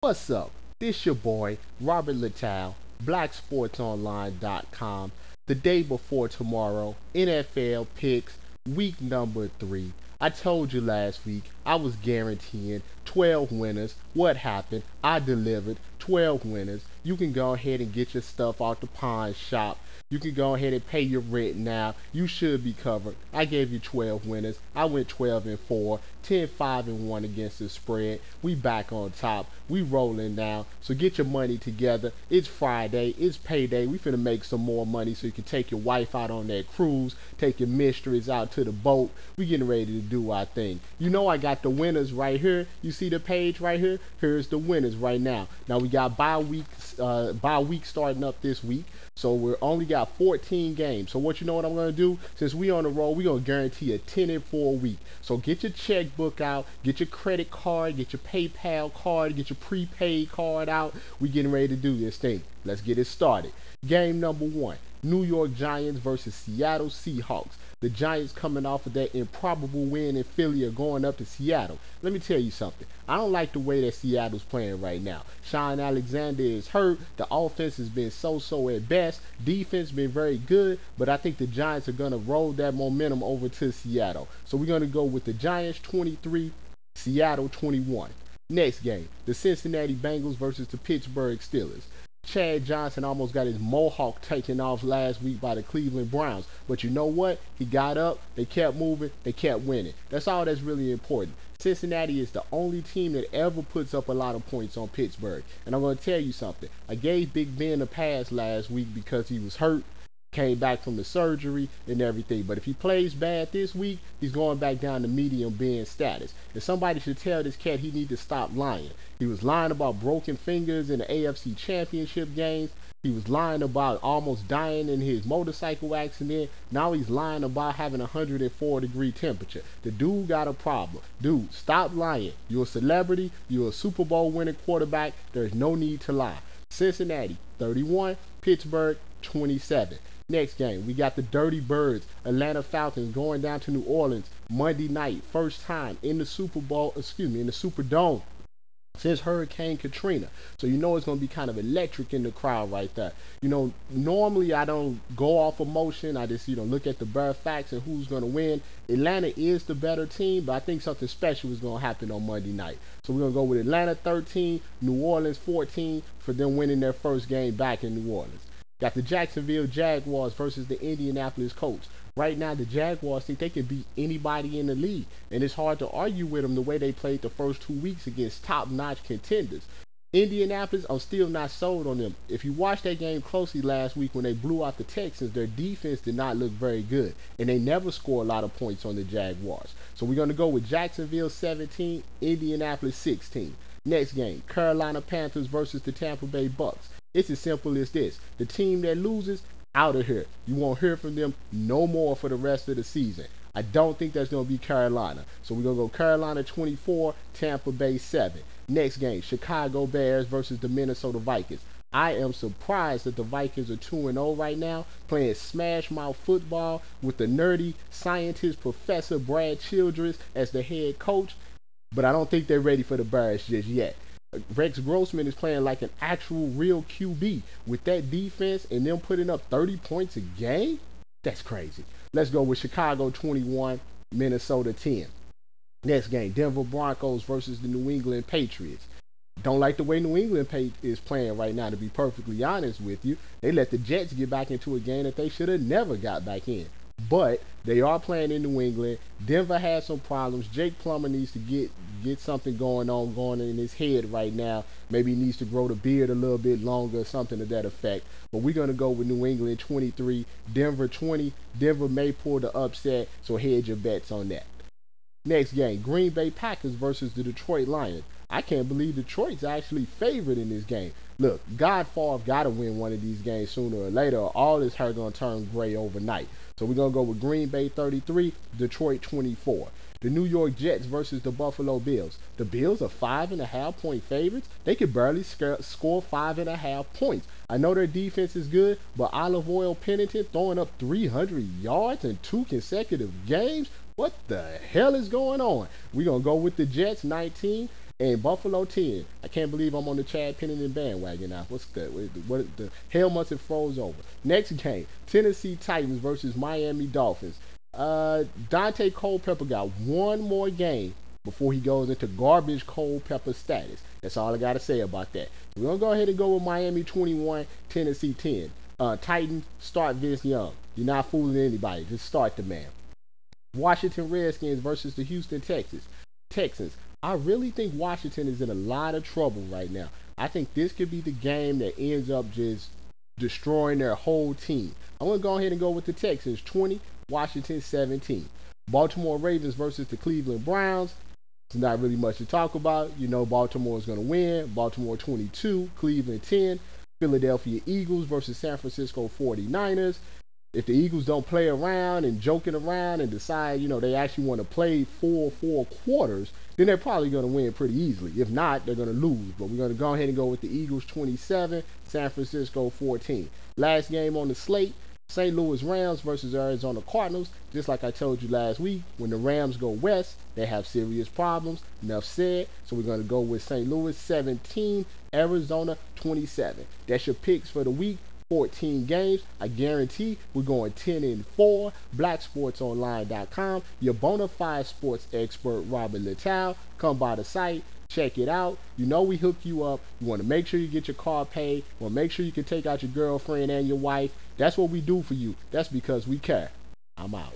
What's up? This your boy, Robert Littal, BlackSportsOnline.com. The day before tomorrow, NFL picks, week number 3. I told you last week I was guaranteeing 12 winners. What happened? I delivered 12 winners. You can go ahead and get your stuff out the pawn shop. You can go ahead and pay your rent now. You should be covered. I gave you 12 winners. I went 12 and 4, 10, 5 and 1 against the spread. We back on top. We rolling now. So get your money together. It's Friday. It's payday. We finna make some more money so you can take your wife out on that cruise. Take your mistress out to the boat. We getting ready to do our thing. You know I got the winners right here. You see the page right here? Here's the winners right now. Now we got bye week starting up this week. So we're only got 14 games. So what you know what I'm gonna do? Since we on the roll, we gonna guarantee a 10 and 4 week. So get your checkbook out, get your credit card, get your PayPal card, get your prepaid card out. We getting ready to do this thing. Let's get it started. Game number 1. New York Giants versus Seattle Seahawks. The Giants coming off of that improbable win in Philly are going up to Seattle. Let me tell you something. I don't like the way that Seattle's playing right now. Sean Alexander is hurt. The offense has been so-so at best. Defense been very good, but I think the Giants are going to roll that momentum over to Seattle. So we're going to go with the Giants 23, Seattle 21. Next game, the Cincinnati Bengals versus the Pittsburgh Steelers. Chad Johnson almost got his mohawk taken off last week by the Cleveland Browns. But you know what? He got up, they kept moving, they kept winning. That's all that's really important. Cincinnati is the only team that ever puts up a lot of points on Pittsburgh. And I'm going to tell you something. I gave Big Ben a pass last week because he was hurt, came back from the surgery and everything. But if he plays bad this week, he's going back down to medium Ben status. And somebody should tell this cat he need to stop lying. He was lying about broken fingers in the AFC Championship games. He was lying about almost dying in his motorcycle accident. Now he's lying about having a 104-degree temperature. The dude got a problem. Dude, stop lying. You're a celebrity. You're a Super Bowl winning quarterback. There's no need to lie. Cincinnati 31, Pittsburgh 27. Next game, we got the Dirty Birds, Atlanta Falcons going down to New Orleans Monday night. First time in the in the Superdome since Hurricane Katrina. So you know it's going to be kind of electric in the crowd right there. You know, normally I don't go off emotion. I just, look at the bare facts and who's going to win. Atlanta is the better team, but I think something special is going to happen on Monday night. So we're going to go with Atlanta 13, New Orleans 14 for them winning their first game back in New Orleans. Got the Jacksonville Jaguars versus the Indianapolis Colts. Right now, the Jaguars think they can beat anybody in the league, and it's hard to argue with them the way they played the first 2 weeks against top-notch contenders. Indianapolis, I'm still not sold on them. If you watched that game closely last week when they blew out the Texans, their defense did not look very good, and they never score a lot of points on the Jaguars. So we're going to go with Jacksonville 17, Indianapolis 16. Next game, Carolina Panthers versus the Tampa Bay Bucks. It's as simple as this. The team that loses, out of here. You won't hear from them no more for the rest of the season. I don't think that's going to be Carolina. So we're going to go Carolina 24, Tampa Bay 7. Next game, Chicago Bears versus the Minnesota Vikings. I am surprised that the Vikings are 2-0 right now, playing smash mouth football with the nerdy scientist Professor Brad Childress as the head coach. But I don't think they're ready for the Bears just yet. Rex Grossman is playing like an actual real QB with that defense and them putting up 30 points a game. That's crazy. Let's go with Chicago 21, Minnesota 10. Next game, Denver Broncos versus the New England Patriots. Don't like the way New England is playing right now, to be perfectly honest with you. They let the Jets get back into a game that they should have never got back in. But they are playing in New England. Denver has some problems. Jake Plummer needs to get something going on in his head right now. Maybe he needs to grow the beard a little bit longer, something to that effect. But we're going to go with New England 23, Denver 20. Denver may pull the upset, so hedge your bets on that. Next game, Green Bay Packers versus the Detroit Lions. I can't believe Detroit's actually favored in this game. Look, God Favre got to win one of these games sooner or later, or all his hair going to turn gray overnight. So we're going to go with Green Bay 33, Detroit 24. The New York Jets versus the Buffalo Bills. The Bills are 5.5-point favorites. They could barely score 5.5 points. I know their defense is good, but Olive Oil Pennington throwing up 300 yards in 2 consecutive games? What the hell is going on? We're going to go with the Jets 19. And Buffalo 10. I can't believe I'm on the Chad Pennington bandwagon now. What's good? What the hell must have froze over? Next game, Tennessee Titans versus Miami Dolphins. Dante Culpepper got one more game before he goes into garbage Culpepper status. That's all I got to say about that. We're going to go ahead and go with Miami 21, Tennessee 10. Titans, start Vince Young. You're not fooling anybody. Just start the man. Washington Redskins versus the Houston Texans. I really think Washington is in a lot of trouble right now. I think this could be the game that ends up just destroying their whole team. I'm going to go ahead and go with the Texans 20, Washington 17. Baltimore Ravens versus the Cleveland Browns. It's not really much to talk about. You know Baltimore is going to win. Baltimore 22, Cleveland 10. Philadelphia Eagles versus San Francisco 49ers. If the Eagles don't play around and joking around and decide, they actually want to play four quarters, then they're probably going to win pretty easily. If not, they're going to lose. But we're going to go ahead and go with the Eagles 27, San Francisco 14. Last game on the slate, St. Louis Rams versus Arizona Cardinals. Just like I told you last week, when the Rams go west, they have serious problems. Enough said. So we're going to go with St. Louis 17, Arizona 27. That's your picks for the week. 14 games. I guarantee we're going 10-4. BlackSportsOnline.com. Your bona fide sports expert, Robert Littal. Come by the site. Check it out. We hook you up. You want to make sure you get your car paid. You want to make sure you can take out your girlfriend and your wife. That's what we do for you. That's because we care. I'm out.